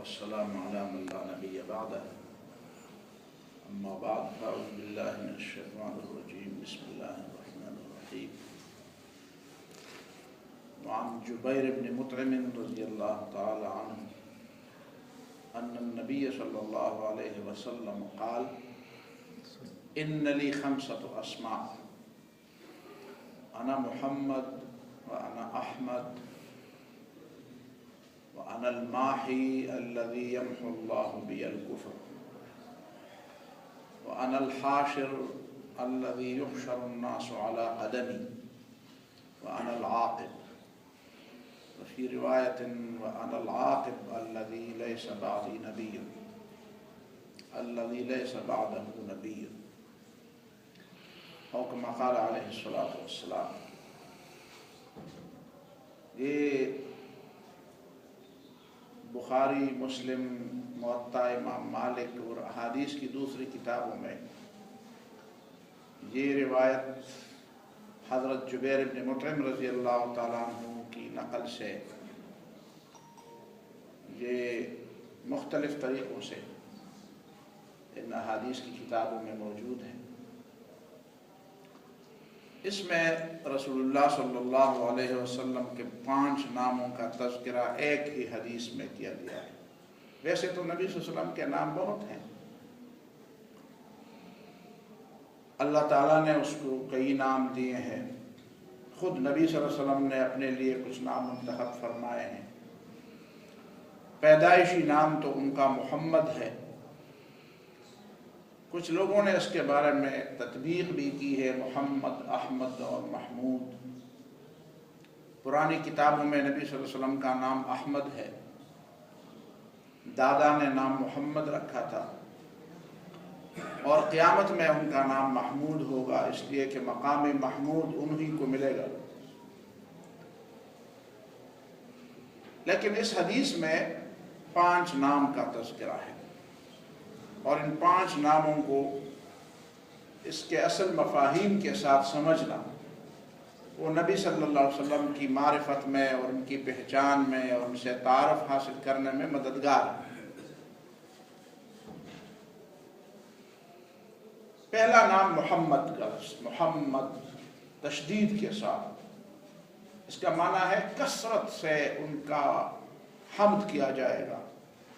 والسلام على من لا نبي بعده أما بعد فأعوذ بالله من الشيطان الرجيم بسم الله الرحمن الرحيم وعن جبير بن مطعم رضي الله تعالى عنه أن النبي صلى الله عليه وسلم قال إن لي 5 أسماء أنا محمد وأنا أحمد وأنا الماحي الذي يمحو الله بي الكفر وأنا الحاشر الذي يحشر الناس على قدمي وأنا العاقب وفي رواية وأنا العاقب الذي ليس بعدي نبي الذي ليس بعده نبي أو كما قال عليه الصلاة والسلام. یہ بخاری، مسلم، موطا امام مالک اور احادیث کی دوسری کتابوں میں یہ روایت حضرت جبیر بن مطعم رضی اللہ تعالیٰ عنہ کی نقل سے یہ مختلف طریقوں سے ان احادیث کی کتابوں میں موجود ہیں. اس میں رسول اللہ صلی اللہ علیہ وسلم کے 5 ناموں کا تذکرہ ایک ہی حدیث میں کیا گیا ہے. ویسے تو نبی صلی اللہ علیہ وسلم کے نام بہت ہیں، اللہ تعالیٰ نے اس کو کئی نام دیے ہیں، خود نبی صلی اللہ علیہ وسلم نے اپنے لیے کچھ نام منتخب فرمائے ہیں. پیدائشی نام تو ان کا محمد ہے. کچھ لوگوں نے اس کے بارے میں تطبیق بھی کی ہے، محمد، احمد اور محمود. پرانی کتابوں میں نبی صلی اللہ علیہ وسلم کا نام احمد ہے، دادا نے نام محمد رکھا تھا، اور قیامت میں ان کا نام محمود ہوگا، اس لیے کہ مقام محمود انہی کو ملے گا. لیکن اس حدیث میں 5 نام کا تذکرہ ہے، اور ان 5 ناموں کو اس کے اصل مفاہیم کے ساتھ سمجھنا وہ نبی صلی اللہ علیہ وسلم کی معرفت میں اور ان کی پہچان میں اور ان سے تعارف حاصل کرنے میں مددگار ہے. پہلا نام محمد کا لفظ، محمد تشدید کے ساتھ، اس کا معنی ہے کثرت سے ان کا حمد کیا جائے گا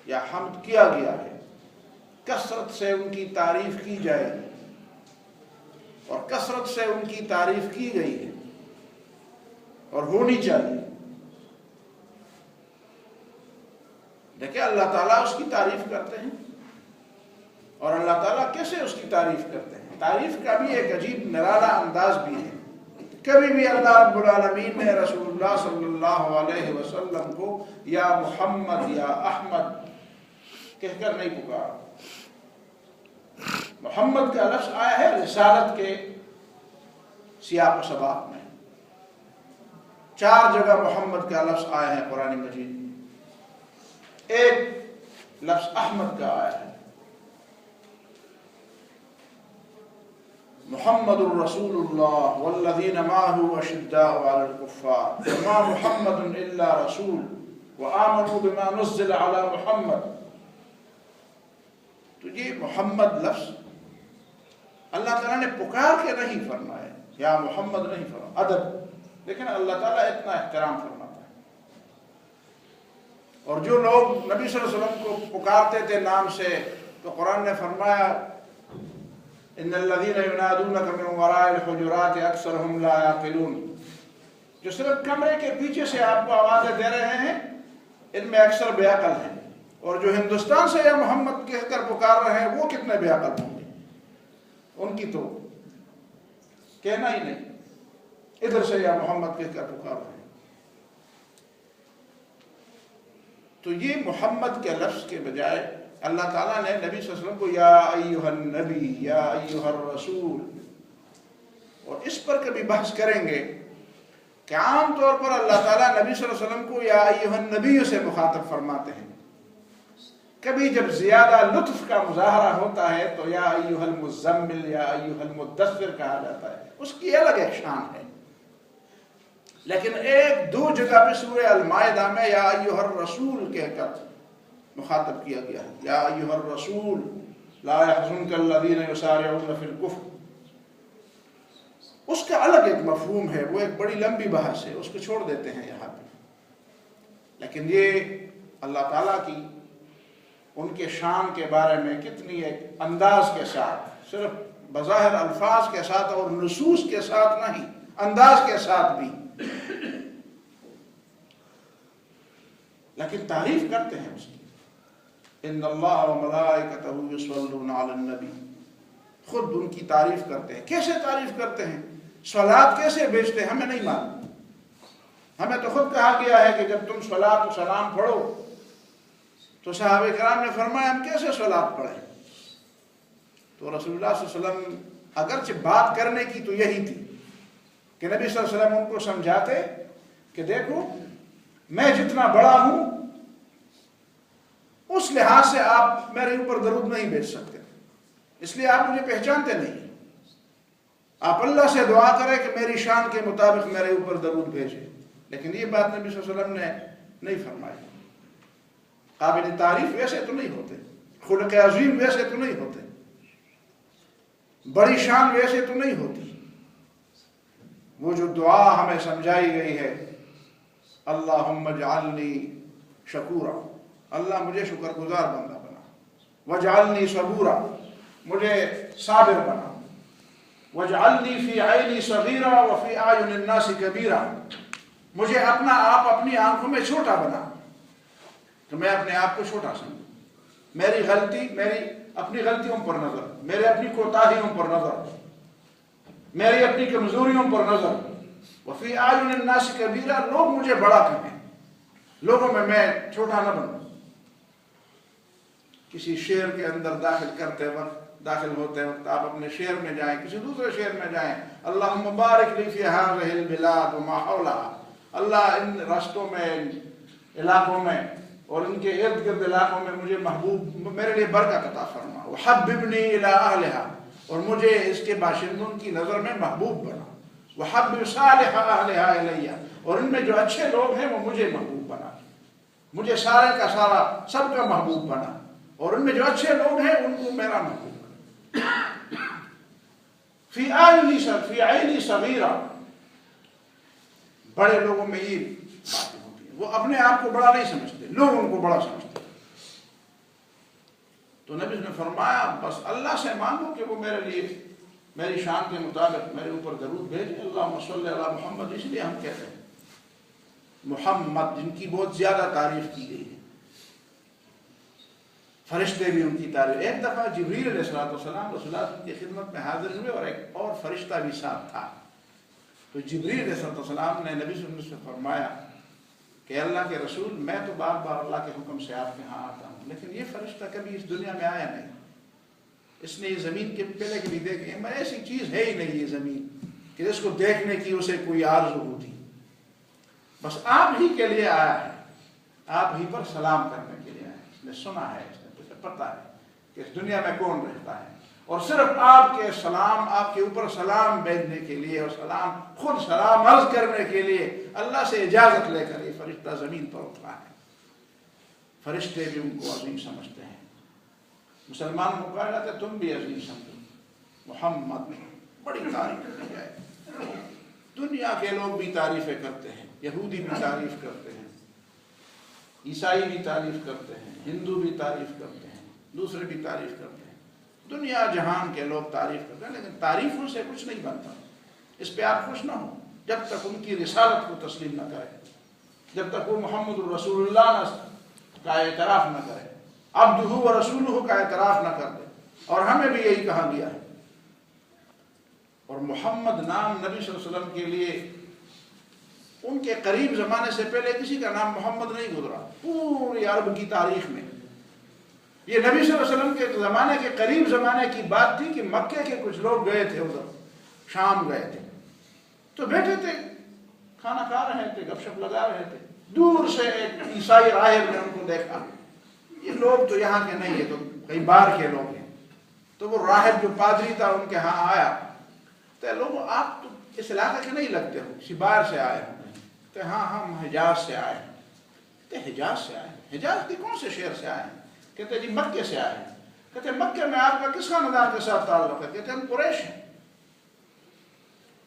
یا حمد کیا گیا ہے، کثرت سے ان کی تعریف کی جائے گی اور کثرت سے ان کی تعریف کی گئی ہے اور ہونی چاہیے. دیکھیں اللہ تعالیٰ اس کی تعریف کرتے ہیں، اور اللہ تعالیٰ کیسے اس کی تعریف کرتے ہیں. تعریف کا بھی ایک عجیب نرالا انداز بھی ہے. کبھی بھی اللہ رب العالمین نے رسول اللہ صلی اللہ علیہ وسلم کو یا محمد یا احمد کہہ کر نہیں پکارا. محمد کا لفظ آیا ہے رسالت کے سیاق و سباق میں. 4 جگہ محمد کا لفظ آیا ہے قرآن مجید میں. ایک لفظ احمد کا آیا ہے، محمد الرسول اللہ والذین معه اشداء علی الکفار وما محمد الا رسول وآمنوا بما نزل علی محمد. تو یہ محمد لفظ اللہ تعالیٰ نے پکار کے نہیں فرمایا، یا محمد نہیں فرمایا، ادب، لیکن اللہ تعالیٰ اتنا احترام فرماتا ہے. اور جو لوگ نبی صلی اللہ علیہ وسلم کو پکارتے تھے نام سے، تو قرآن نے فرمایا ان الذین ینادونک من وراء الحجرات اکثرهم لا یعقلون. جو صرف کمرے کے پیچھے سے آپ کو آوازیں دے رہے ہیں ان میں اکثر بے عقل ہیں، اور جو ہندوستان سے یا محمد کہہ کر پکار رہے ہیں وہ کتنے بے عقل ہوں گے. ان کی تو کہنا ہی نہیں، ادھر سے یا محمد کہہ کر پکار رہے ہیں. تو یہ محمد کے لفظ کے بجائے اللہ تعالیٰ نے نبی صلی اللہ علیہ وسلم کو یا ایھا النبی، یا ایھا الرسول. اور اس پر کبھی بحث کریں گے کہ عام طور پر اللہ تعالیٰ نبی صلی اللہ علیہ وسلم کو یا ایھا النبی سے مخاطب فرماتے ہیں. کبھی جب زیادہ لطف کا مظاہرہ ہوتا ہے تو یا ایھا المزمل یا ایھا المدثر کہا جاتا ہے، اس کی الگ ایک شان ہے. لیکن 1-2 جگہ پہ سورہ المائدہ میں یا ایھا الرسول کہہ کر مخاطب کیا گیا ہے، یا ایھا الرسول لا يحزنک الذین یسارعون فی الکفر۔ اس کا الگ ایک مفہوم ہے، وہ ایک بڑی لمبی بحث ہے، اس کو چھوڑ دیتے ہیں یہاں پہ۔ لیکن یہ اللہ تعالیٰ کی ان کے شان کے بارے میں کتنی ایک انداز کے ساتھ، صرف بظاہر الفاظ کے ساتھ اور نصوص کے ساتھ نہیں، انداز کے ساتھ بھی، لیکن تعریف کرتے ہیں اس کی۔ ان اللہ وملائکتہ یصلون علی النبی، خود ان کی تعریف کرتے ہیں۔ کیسے تعریف کرتے ہیں؟ صلاۃ کیسے بھیجتے ہیں ہمیں نہیں معلوم، ہمیں تو خود کہا گیا ہے کہ جب تم صلاۃ و سلام پڑھو تو صحابہ کرام نے فرمایا ہم کیسے صلاۃ پڑھیں؟ تو رسول اللہ صلی اللہ علیہ وسلم اگرچہ بات کرنے کی تو یہی تھی کہ نبی صلی اللہ علیہ وسلم ان کو سمجھاتے کہ دیکھو میں جتنا بڑا ہوں اس لحاظ سے آپ میرے اوپر درود نہیں بھیج سکتے، اس لیے آپ مجھے پہچانتے نہیں، آپ اللہ سے دعا کریں کہ میری شان کے مطابق میرے اوپر درود بھیجے۔ لیکن یہ بات نبی صلی اللہ علیہ وسلم نے نہیں فرمائی۔ قابل تعریف ویسے تو نہیں ہوتے، خلق عظیم ویسے تو نہیں ہوتے، بڑی شان ویسے تو نہیں ہوتی۔ وہ جو دعا ہمیں سمجھائی گئی ہے، اللہم اجعلنی شکورا، اللہ مجھے شکر گزار بندہ بنا، واجعلنی صبورا، مجھے صابر بنا، واجعلنی فی عینی صغیرا وفی اعین الناس کبیرا، مجھے اپنا آپ اپنی آنکھوں میں چھوٹا بنا تو میں اپنے آپ کو چھوٹا سمجھوں، میری غلطی، میری اپنی غلطیوں پر نظر، میرے اپنی کوتاہیوں پر نظر، میری اپنی کمزوریوں پر نظر، وفی اعین الناس کبیرا، لوگ مجھے بڑا کہیں، لوگوں میں میں چھوٹا نہ بنوں۔ کسی شعر کے اندر داخل ہوتے وقت آپ اپنے شعر میں جائیں، کسی دوسرے شعر میں جائیں، اللہم بارک لی فی ہذہ البلاد وما حولہا، اللہ ان راستوں میں، ان علاقوں میں اور ان کے ارد گرد علاقوں میں مجھے محبوب، میرے لیے برکت عطا فرما، وحببنی الی اہلہا، اور مجھے اس کے باشندوں کی نظر میں محبوب بنا، وحبب صالح اہلہا الیہ، اور ان میں جو اچھے لوگ ہیں وہ مجھے محبوب بنا، مجھے سارے کا سارا سب کا محبوب بنا، اور ان میں جو اچھے لوگ ہیں ان کو میرا محبوب بنا۔ فی عینی صغیرہ، بڑے لوگوں میں یہ باتیں ہوتی ہیں، وہ اپنے آپ کو بڑا نہیں سمجھتے، لوگ ان کو بڑا سمجھتے۔ تو نبی نے فرمایا بس اللہ سے مانگو کہ وہ میرے لیے میری شان کے مطابق میرے اوپر درود بھیجے۔ اللہم صلی علی محمد، اس لیے ہم کہتے ہیں محمد، جن کی بہت زیادہ تعریف کی گئی ہے، فرشتے بھی ان کی تعریف۔ ایک دفعہ جبریل علیہ السلام رسول اللہ کی خدمت میں حاضر ہوئے اور ایک اور فرشتہ بھی ساتھ تھا، تو جبریل علیہ السلام نے نبی صلی اللہ علیہ وسلم سے فرمایا کہ اللہ کے رسول، میں تو بار بار اللہ کے حکم سے آپ کے ہاں آتا ہوں، لیکن یہ فرشتہ کبھی اس دنیا میں آیا نہیں، اس نے یہ زمین کے پہلے کبھی دیکھی، ایسی چیز ہے ہی نہیں یہ زمین کہ اس کو دیکھنے کی اسے کوئی آرزو ہوتی، بس آپ ہی کے لیے آیا ہے، آپ ہی پر سلام کرنے کے لیے آیا ہے، اس نے سنا ہے، اس نے پتہ ہے کہ اس دنیا میں کون رہتا ہے، اور صرف آپ کے سلام، آپ کے اوپر سلام بھیجنے کے لیے اور خود سلام عرض کرنے کے لیے اللہ سے اجازت لے کر یہ فرشتہ زمین پر اترا ہے۔ فرشتے بھی ان کو عظیم سمجھتے ہیں، مسلمانوں کو کہا جاتا ہے تم بھی عظیم سمجھو، محمد بڑی تعریف کی جائے، دنیا کے لوگ بھی تعریفیں کرتے ہیں، یہودی بھی تعریف کرتے ہیں، عیسائی بھی تعریف کرتے ہیں، ہندو بھی تعریف کرتے ہیں، دوسرے بھی تعریف کرتے ہیں، دنیا جہان کے لوگ تعریف کرتے ہیں، لیکن تعریفوں سے کچھ نہیں بنتا، اس پہ آپ خوش نہ ہو جب تک ان کی رسالت کو تسلیم نہ کرے، جب تک وہ محمد الرسول اللہ کا اعتراف نہ کرے، عبدہ و رسولہ کا اعتراف نہ کر دے، اور ہمیں بھی یہی کہا گیا ہے۔ اور محمد نام نبی صلی اللہ علیہ وسلم کے لیے ان کے قریب زمانے سے پہلے کسی کا نام محمد نہیں گزرا پوری عرب کی تاریخ میں، یہ نبی صلی اللہ علیہ وسلم کے زمانے کے قریب زمانے کی بات تھی کہ مکے کے کچھ لوگ گئے تھے ادھر، شام گئے تھے، تو بیٹھے تھے، کھانا کھا رہے تھے، گپ شپ لگا رہے تھے، دور سے ایک عیسائی راہب نے ان کو دیکھا، یہ لوگ تو یہاں کے نہیں ہیں، تو کئی بار کے لوگ ہیں، تو وہ راہب جو پادری تھا ان کے ہاں آیا، تو لوگوں آپ تو اس علاقے کے نہیں لگتے ہو، کسی باہر سے آئے ہو؟ تو ہاں ہم حجاز سے آئے ہیں۔ کہتے حجاز سے آئے ہیں۔ حجاز کے کون سے شہر سے آئے ہیں؟ کہتے جی مکے سے آئے ہیں۔ کہتے مکے میں آپ کا کس خاندان کے ساتھ تعلق ہے؟ کہتے ہم قریش ہیں۔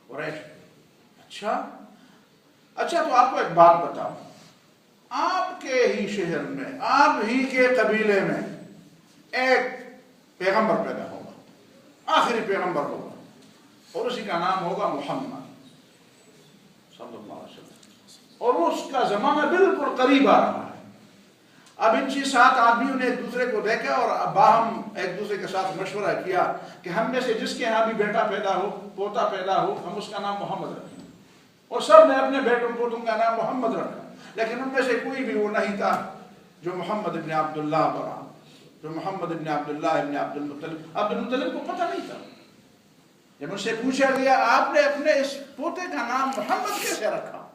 قریش۔ اچھا تو آپ کو ایک بات بتاؤں، آپ کے ہی شہر میں، آپ ہی کے قبیلے میں ایک پیغمبر پیدا ہوگا، آخری پیغمبر ہوگا، اور اسی کا نام ہوگا محمد صلی اللہ علیہ وسلم، اور اس کا زمانہ بالکل قریب آ رہا ہے۔ اب ان 6-7 آدمیوں نے ایک دوسرے کو دیکھا اور باہم ایک دوسرے کے ساتھ مشورہ کیا کہ ہم میں سے جس کے یہاں بھی بیٹا پیدا ہو، پوتا پیدا ہو، ہم اس کا نام محمد رکھیں۔ اور سب نے اپنے بیٹوں پوتوں کا نام محمد رکھا، لیکن ان میں سے کوئی بھی وہ نہیں تھا جو محمد ابن عبداللہ بنا، جو محمد ابن عبداللہ ابن عبد المطلب۔ عبد المطلب کو پتہ نہیں تھا۔ جب ان سے پوچھا گیا آپ نے اپنے اس پوتے کا نام محمد کیسے رکھا؟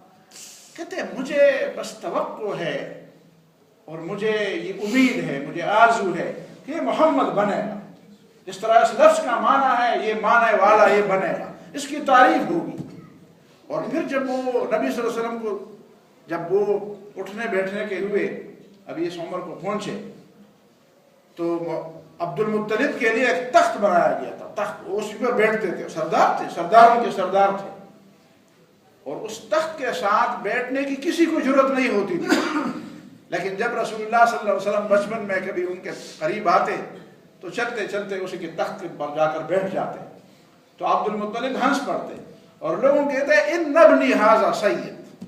کہتے مجھے بس توقع ہے اور مجھے یہ امید ہے، مجھے آرزو ہے کہ یہ محمد بنے گا، جس طرح اس لفظ کا معنی ہے یہ معنی والا یہ بنے گا، اس کی تعریف ہوگی۔ اور پھر جب وہ نبی صلی اللہ علیہ وسلم کو جب وہ اٹھنے بیٹھنے کے ہوئے ابھی اس عمر کو پہنچے تو عبد المطلب کے لیے ایک تخت بنایا گیا تھا، تخت، اس پر بیٹھتے تھے، سردار تھے، سرداروں کے سردار تھے، اور اس تخت کے ساتھ بیٹھنے کی کسی کو ضرورت نہیں ہوتی تھی، لیکن جب رسول اللہ صلی اللہ علیہ وسلم بچپن میں کبھی ان کے قریب آتے تو چلتے چلتے اسی کے تخت پر جا کر بیٹھ جاتے، تو عبد المطلب ہنس پڑتے اور لوگوں کہتے ہیں ان ابنی ھذا سید،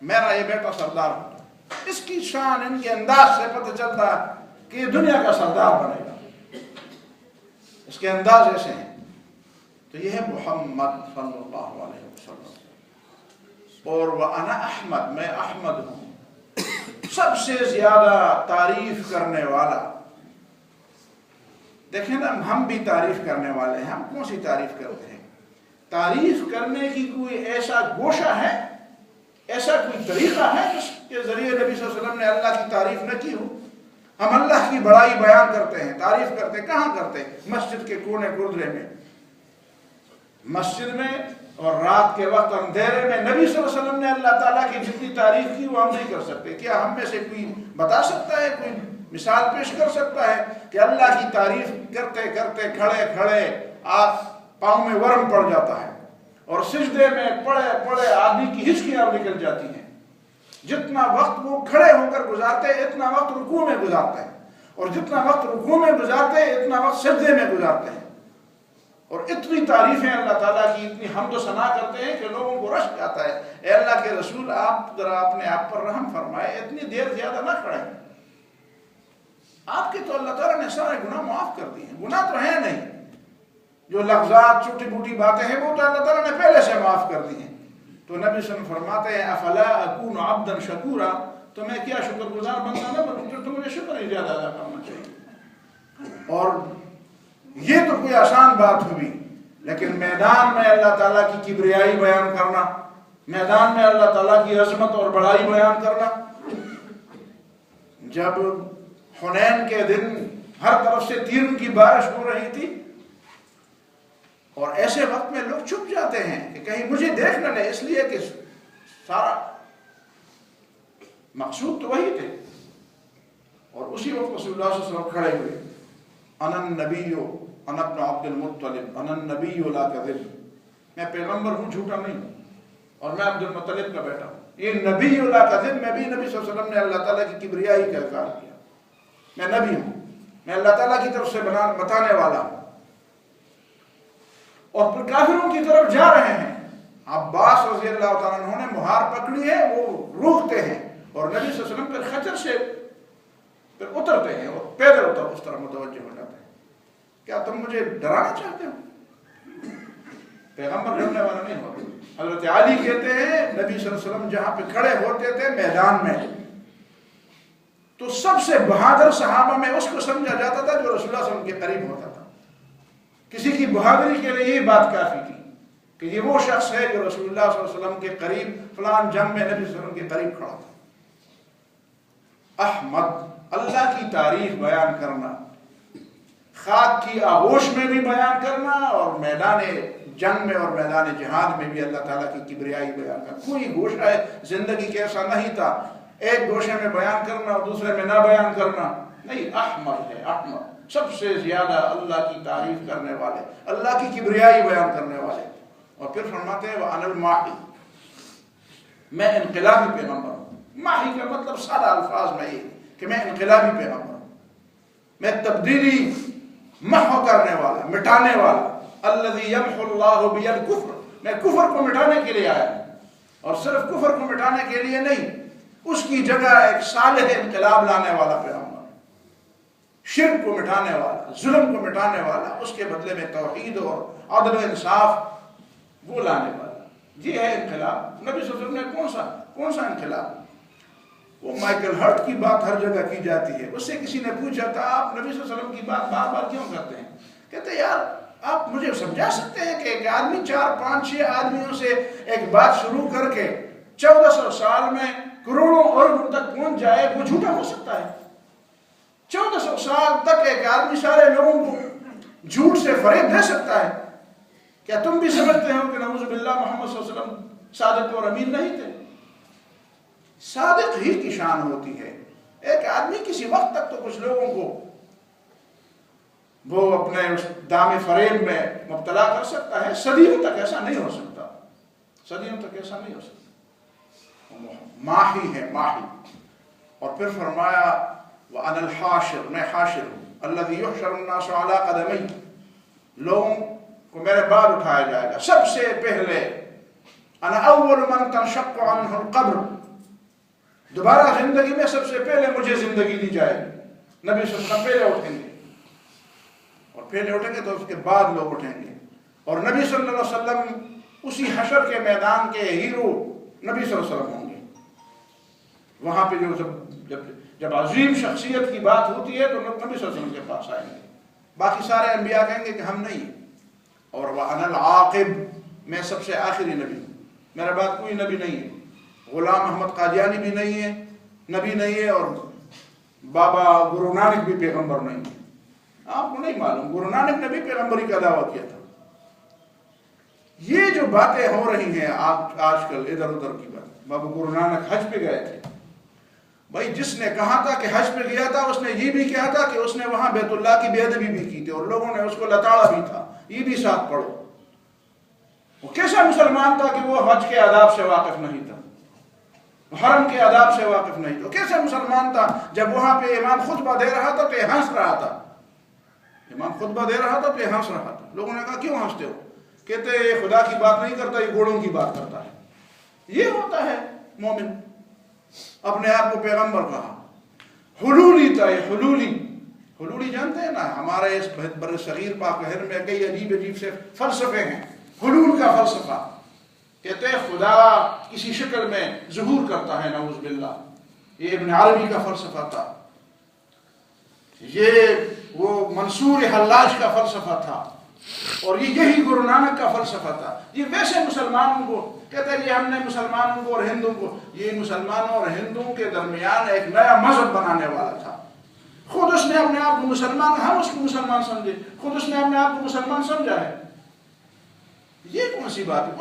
میرا یہ بیٹا سردار ہوتا۔ اس کی شان، ان کے انداز سے پتہ چلتا ہے کہ یہ دنیا کا سردار بنے گا، اس کے انداز ایسے ہیں۔ تو یہ ہے محمد صلی اللہ علیہ وسلم۔ اور وَأَنَا أَحْمَد، میں احمد ہوں، سب سے زیادہ تعریف کرنے والا۔ دیکھیں نا، ہم بھی تعریف کرنے والے ہیں، ہم کون سی تعریف کرتے ہیں؟ تعریف کرنے کی کوئی ایسا گوشہ ہے، ایسا کوئی طریقہ ہے جس کے ذریعے نبی صلی اللہ علیہ وسلم نے اللہ کی تعریف نہ کی ہو؟ ہم اللہ کی بڑائی بیان کرتے ہیں، تعریف کرتے ہیں، کہاں کرتے ہیں؟ مسجد کے کونے گردرے میں، مسجد میں، اور رات کے وقت اندھیرے میں نبی صلی اللہ علیہ وسلم نے اللہ تعالیٰ کی جتنی تعریف کی وہ ہم نہیں کر سکتے۔ کیا ہم میں سے کوئی بتا سکتا ہے، کوئی مثال پیش کر سکتا ہے کہ اللہ کی تعریف کرتے کرتے کھڑے کھڑے آپ پاؤں میں ورم پڑ جاتا ہے اور سجدے میں پڑے پڑے آدمی کی ہچکیاں نکل جاتی ہیں؟ جتنا وقت وہ کھڑے ہو کر گزارتے اتنا وقت رکوع میں گزارتے ہیں، اور جتنا وقت رکوع میں گزارتے اتنا وقت سجدے میں گزارتے ہیں، اور اتنی تعریفیں اللہ تعالیٰ کی، اتنی حمد و ثنا کرتے ہیں کہ لوگوں کو رشک آتا ہے۔ اے اللہ کے رسول، آپ ذرا اپنے آپ پر رحم فرمائے، اتنی دیر زیادہ نہ کھڑے ہیں، آپ کے تو اللہ تعالیٰ نے سارے گناہ معاف کر دیے ہیں، گناہ تو ہیں نہیں، جو لفظات چھوٹی موٹی باتیں ہیں وہ تو اللہ تعالیٰ نے پہلے سے معاف کر دی ہیں۔ تو نبی صلی اللہ علیہ وسلم فرماتے ہیں افلا اکون عبدا شکورا، تو میں کیا شکر گزار بندہ نہ بنوں؟ تو مجھے شکر ہی زیادہ ادا کرنا چاہیے۔ اور یہ تو کوئی آسان بات ہوئی، لیکن میدان میں اللہ تعالیٰ کی کبریائی بیان کرنا، میدان میں اللہ تعالیٰ کی عظمت اور بڑائی بیان کرنا۔ جب حنین کے دن ہر طرف سے تیروں کی بارش ہو رہی تھی، اور ایسے وقت میں لوگ چھپ جاتے ہیں کہ کہیں مجھے دیکھ نہ لے، اس لیے کہ سارا مقصود تو وہی تھے، اور اسی وقت رسول اللہ صلی اللہ علیہ وسلم کھڑے ہوئے، انا النبی انا ابن عبد المطلب انا النبی لا کذب، میں پیغمبر ہوں، جھوٹا نہیں ہوں، اور میں عبد المطلب کا بیٹا ہوں، یہ نبی لا کذب، میں بھی نبی صلی اللہ علیہ وسلم نے اللہ تعالیٰ کی کبریائی کا اظہار کیا، میں نبی ہوں، میں اللہ تعالیٰ کی طرف سے بتانے والا ہوں۔ اور پھر کافروں کی طرف جا رہے ہیں، عباس رضی اللہ تعالیٰ عنہ نے مہار پکڑی ہے، وہ روکتے ہیں، اور نبی صلی اللہ علیہ وسلم پھر خچر سے پھر اترتے ہیں اور پیدل اتر اس طرح متوجہ ہو جاتے ہیں۔ کیا تم مجھے ڈرانا چاہتے ہو؟ پیغمبر ڈرنے والا نہیں ہوتا۔ حضرت علی کہتے ہیں نبی صلی اللہ علیہ وسلم جہاں پہ کھڑے ہوتے تھے میدان میں، تو سب سے بہادر صحابہ میں اس کو سمجھا جاتا تھا جو رسول اللہ صلی اللہ علیہ وسلم کے قریب ہوتا تھا۔ کسی کی بہادری کے لیے یہ بات کافی تھی کہ یہ وہ شخص ہے جو رسول اللہ صلی اللہ علیہ وسلم کے قریب فلان جنگ میں نبی صلی اللہ علیہ وسلم کے قریب کھڑا تھا۔ احمد، اللہ کی تعریف بیان کرنا، خاک کی آغوش میں بھی بیان کرنا، اور میدان جنگ میں اور میدان جہاد میں بھی اللہ تعالیٰ کی کبریائی بیان کرنا۔ کوئی گوشہ زندگی کے ایسا نہیں تھا ایک گوشے میں بیان کرنا اور دوسرے میں نہ بیان کرنا نہیں، احمد ہے، احمد سب سے زیادہ اللہ کی تعریف کرنے والے، اللہ کی کبریائی بیان کرنے والے۔ اور پھر فرماتے ہیں وَأَنَا الْمَاحِي، میں انقلابی پیغمبر ہوں۔ ماہی کا مطلب سادہ الفاظ میں یہ کہ میں انقلابی پیغمبر ہوں، میں تبدیلی محو کرنے والا، مٹانے والا۔ الذی یمحو اللہ بی الکفر، میں کفر کو مٹانے کے لیے آیا ہوں، اور صرف کفر کو مٹانے کے لیے نہیں، اس کی جگہ ایک صالح انقلاب لانے والا پیغمبر، شرک کو مٹانے والا، ظلم کو مٹانے والا، اس کے بدلے میں توحید اور عدل و انصاف وہ لانے والا۔ یہ ہے انقلاب۔ نبی صلی اللہ علیہ وسلم نے کون سا انقلاب؟ وہ مائیکل ہرٹ کی بات ہر جگہ کی جاتی ہے۔ اس سے کسی نے پوچھا تھا آپ نبی صلی اللہ علیہ وسلم کی بات بار بار کیوں کرتے ہیں؟ کہتے یار آپ مجھے سمجھا سکتے ہیں کہ ایک آدمی 4 5 6 آدمیوں سے ایک بات شروع کر کے 1400 سال میں کروڑوں اربوں تک پہنچ جائے، وہ جھوٹا ہو سکتا ہے؟ 1400 سال تک ایک آدمی سارے لوگوں کو جھوٹ سے فریب دے سکتا ہے؟ کیا تم بھی سمجھتے ہو کہ نعوذ باللہ محمد صلی اللہ علیہ وسلم صادق اور امین نہیں تھے؟ صادق ہی کی شان ہوتی ہے۔ ایک آدمی کسی وقت تک تو کچھ لوگوں کو وہ اپنے اس دام فریب میں مبتلا کر سکتا ہے، صدیوں تک ایسا نہیں ہو سکتا، صدیوں تک ایسا نہیں ہو سکتا۔ ماہی ہے، ماہی۔ اور پھر فرمایا وَأَنَا الْحَاشِرُ، میں حاشر ہوں، الَّذِي يُحْشَرُ النَّاسُ عَلَىٰ قَدَمَيْهِ، لوگوں کو میرے بعد اٹھایا جائے گا سب سے پہلے۔ انا اول من تنشق عنہ القبر، دوبارہ زندگی میں سب سے پہلے مجھے زندگی دی جائے گی۔ نبی صلی اللہ علیہ وسلم پہلے اٹھیں گے، اور پہلے اٹھیں گے تو اس کے بعد لوگ اٹھیں گے، اور نبی صلی اللہ علیہ وسلم اسی حشر کے میدان کے ہیرو نبی صلی اللہ علیہ وسلم ہوں گے۔ وہاں پہ جب عظیم شخصیت کی بات ہوتی ہے تو نبی صلی اللہ علیہ وسلم کے پاس آئیں گے، باقی سارے انبیاء کہیں گے کہ ہم نہیں ہیں۔ اور وَأَنَا الْعَاقِبُ، میں سب سے آخری نبی ہوں، میرے بعد کوئی نبی نہیں ہے۔ غلام احمد قادیانی بھی نہیں ہے، نبی نہیں ہے، اور بابا گرو نانک بھی پیغمبر نہیں ہے۔ آپ کو نہیں معلوم گرو نانک نے بھی پیغمبری کا دعویٰ کیا تھا۔ یہ جو باتیں ہو رہی ہیں آج کل ادھر ادھر کی بات، بابا گرو نانک حج پہ گئے تھے، بھائی جس نے کہا تھا کہ حج پہ گیا تھا اس نے یہ بھی کہا تھا کہ اس نے وہاں بیت اللہ کی بے ادبی بھی کی تھی، اور لوگوں نے اس کو لتاڑا بھی تھا، یہ بھی ساتھ پڑھو۔ وہ کیسا مسلمان تھا کہ وہ حج کے آداب سے واقف نہیں تھا، حرم کے آداب سے واقف نہیں تھا؟ کیسا مسلمان تھا جب وہاں پہ امام خطبہ دے رہا تھا تو یہ ہنس رہا تھا، امام خطبہ دے رہا تھا تو یہ ہنس رہا تھا؟ لوگوں نے کہا کیوں ہنستے ہو؟ کہتے یہ خدا کی بات نہیں کرتا، یہ گھوڑوں کی بات کرتا ہے۔ یہ ہوتا ہے مومن، اپنے آپ کو پیغمبر کہا، حلولی تھا یہ، حلولی جانتے ہیں نا، ہمارے اس بر صغیر پاک شہر میں کئی عجیب عجیب سے فلسفے ہیں۔ حلول کا فلسفہ کہتے ہیں خدا کسی شکل میں ظہور کرتا ہے، نعوذ باللہ، یہ ابن عربی کا فلسفہ تھا، یہ وہ منصور حلاج کا فلسفہ تھا، اور یہی گرو نانک کا فلسفہ تھا۔ یہ ویسے مسلمانوں کو کہتا ہے، یہ ہم نے مسلمانوں کو اور ہندوؤں کو، یہ مسلمانوں اور ہندوؤں کے درمیان ایک نیا مذہب بنانے والا تھا۔ خود اس نے اپنے آپ کو مسلمان، ہم اس کو مسلمان سمجھے، خود اس نے اپنے آپ کو مسلمان سمجھا ہے۔ یہ کون سی بات ہے؟